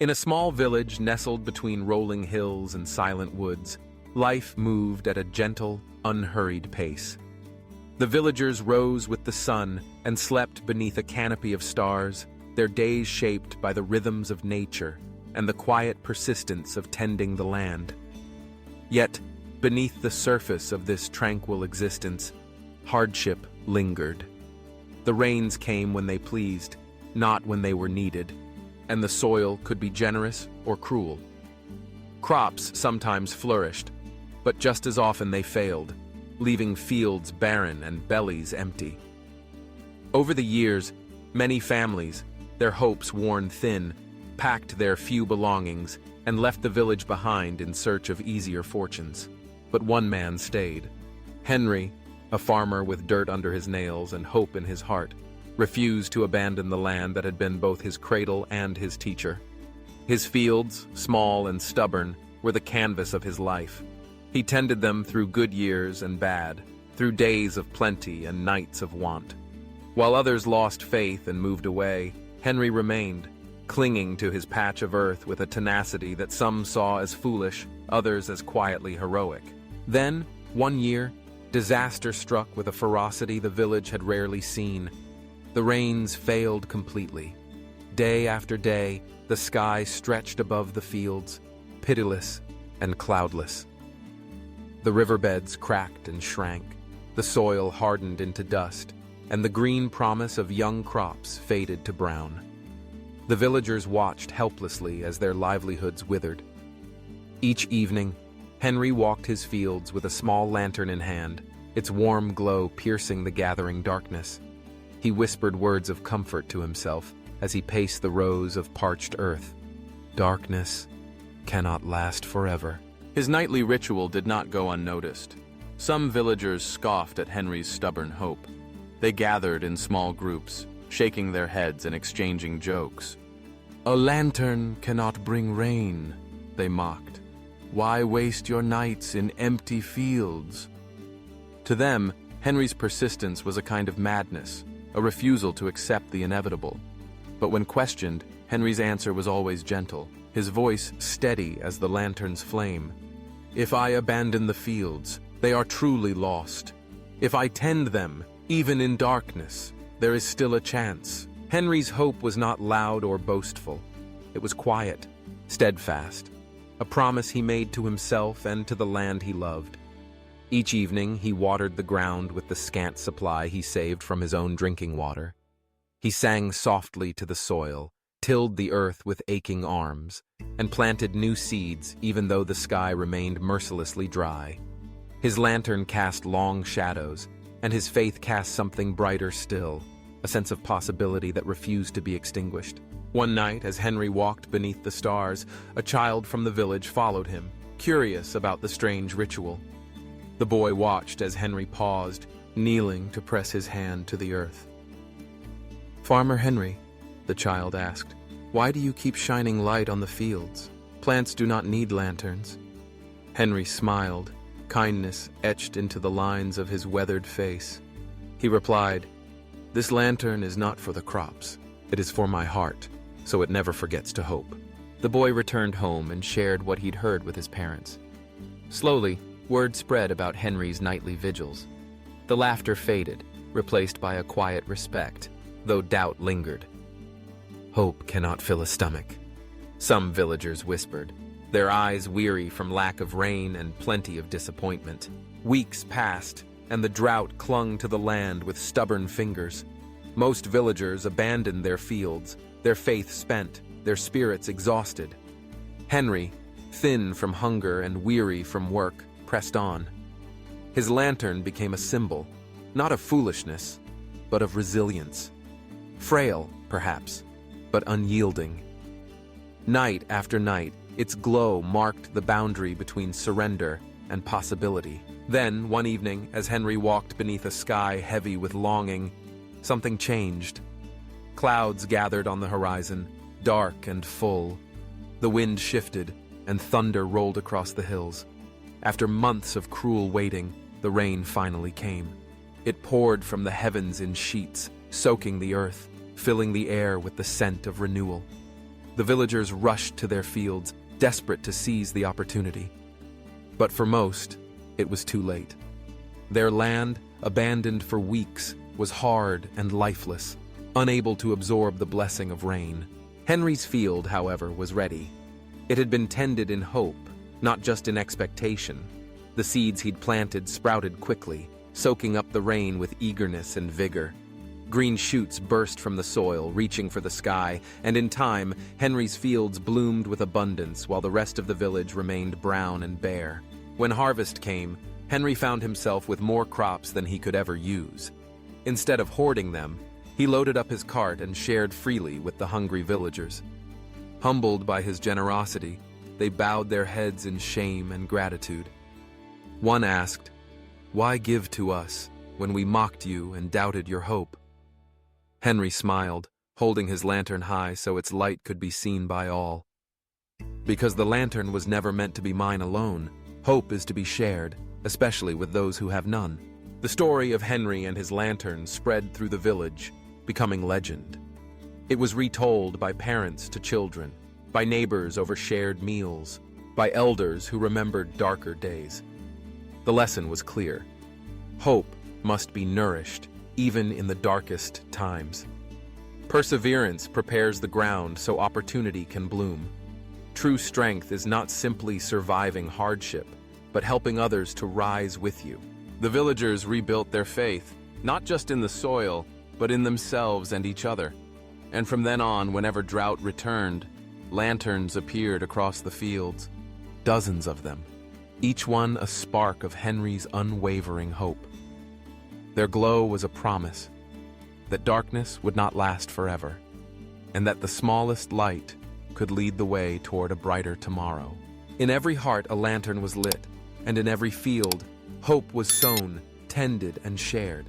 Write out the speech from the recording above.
In a small village nestled between rolling hills and silent woods, life moved at a gentle, unhurried pace. The villagers rose with the sun and slept beneath a canopy of stars, their days shaped by the rhythms of nature and the quiet persistence of tending the land. Yet, beneath the surface of this tranquil existence, hardship lingered. The rains came when they pleased, not when they were needed, and the soil could be generous or cruel. Crops sometimes flourished, but just as often they failed, leaving fields barren and bellies empty. Over the years, many families, their hopes worn thin, packed their few belongings and left the village behind in search of easier fortunes. But one man stayed. Henry, a farmer with dirt under his nails and hope in his heart, refused to abandon the land that had been both his cradle and his teacher. His fields, small and stubborn, were the canvas of his life. He tended them through good years and bad, through days of plenty and nights of want. While others lost faith and moved away, Henry remained, clinging to his patch of earth with a tenacity that some saw as foolish, others as quietly heroic. Then, one year, disaster struck with a ferocity the village had rarely seen. The rains failed completely. Day after day, the sky stretched above the fields, pitiless and cloudless. The riverbeds cracked and shrank, the soil hardened into dust, and the green promise of young crops faded to brown. The villagers watched helplessly as their livelihoods withered. Each evening, Henry walked his fields with a small lantern in hand, its warm glow piercing the gathering darkness. He whispered words of comfort to himself as he paced the rows of parched earth. Darkness cannot last forever. His nightly ritual did not go unnoticed. Some villagers scoffed at Henry's stubborn hope. They gathered in small groups, shaking their heads and exchanging jokes. "A lantern cannot bring rain," they mocked. "Why waste your nights in empty fields?" To them, Henry's persistence was a kind of madness, a refusal to accept the inevitable. But when questioned, Henry's answer was always gentle, his voice steady as the lantern's flame. "If I abandon the fields, they are truly lost. If I tend them, even in darkness, there is still a chance." Henry's hope was not loud or boastful. It was quiet, steadfast, a promise he made to himself and to the land he loved. Each evening, he watered the ground with the scant supply he saved from his own drinking water. He sang softly to the soil, tilled the earth with aching arms, and planted new seeds even though the sky remained mercilessly dry. His lantern cast long shadows, and his faith cast something brighter still, a sense of possibility that refused to be extinguished. One night, as Henry walked beneath the stars, a child from the village followed him, curious about the strange ritual. The boy watched as Henry paused, kneeling to press his hand to the earth. "Farmer Henry," the child asked, "why do you keep shining light on the fields? Plants do not need lanterns." Henry smiled, kindness etched into the lines of his weathered face. He replied, "This lantern is not for the crops. It is for my heart, so it never forgets to hope." The boy returned home and shared what he'd heard with his parents. Slowly, word spread about Henry's nightly vigils. The laughter faded, replaced by a quiet respect, though doubt lingered. "Hope cannot fill a stomach," some villagers whispered, their eyes weary from lack of rain and plenty of disappointment. Weeks passed, and the drought clung to the land with stubborn fingers. Most villagers abandoned their fields, their faith spent, their spirits exhausted. Henry, thin from hunger and weary from work, pressed on. His lantern became a symbol, not of foolishness, but of resilience. Frail, perhaps, but unyielding. Night after night, its glow marked the boundary between surrender and possibility. Then, one evening, as Henry walked beneath a sky heavy with longing, something changed. Clouds gathered on the horizon, dark and full. The wind shifted, and thunder rolled across the hills. After months of cruel waiting, the rain finally came. It poured from the heavens in sheets, soaking the earth, filling the air with the scent of renewal. The villagers rushed to their fields, desperate to seize the opportunity. But for most, it was too late. Their land, abandoned for weeks, was hard and lifeless, unable to absorb the blessing of rain. Henry's field, however, was ready. It had been tended in hope, not just in expectation. The seeds he'd planted sprouted quickly, soaking up the rain with eagerness and vigor. Green shoots burst from the soil, reaching for the sky, and in time, Henry's fields bloomed with abundance while the rest of the village remained brown and bare. When harvest came, Henry found himself with more crops than he could ever use. Instead of hoarding them, he loaded up his cart and shared freely with the hungry villagers. Humbled by his generosity, they bowed their heads in shame and gratitude. One asked, "Why give to us when we mocked you and doubted your hope?" Henry smiled, holding his lantern high so its light could be seen by all. "Because the lantern was never meant to be mine alone. Hope is to be shared, especially with those who have none." The story of Henry and his lantern spread through the village, becoming legend. It was retold by parents to children, by neighbors over shared meals, by elders who remembered darker days. The lesson was clear. Hope must be nourished, even in the darkest times. Perseverance prepares the ground so opportunity can bloom. True strength is not simply surviving hardship, but helping others to rise with you. The villagers rebuilt their faith, not just in the soil, but in themselves and each other. And from then on, whenever drought returned, lanterns appeared across the fields, dozens of them, each one a spark of Henry's unwavering hope. Their glow was a promise that darkness would not last forever, and that the smallest light could lead the way toward a brighter tomorrow. In every heart a lantern was lit, and in every field hope was sown, tended, and shared.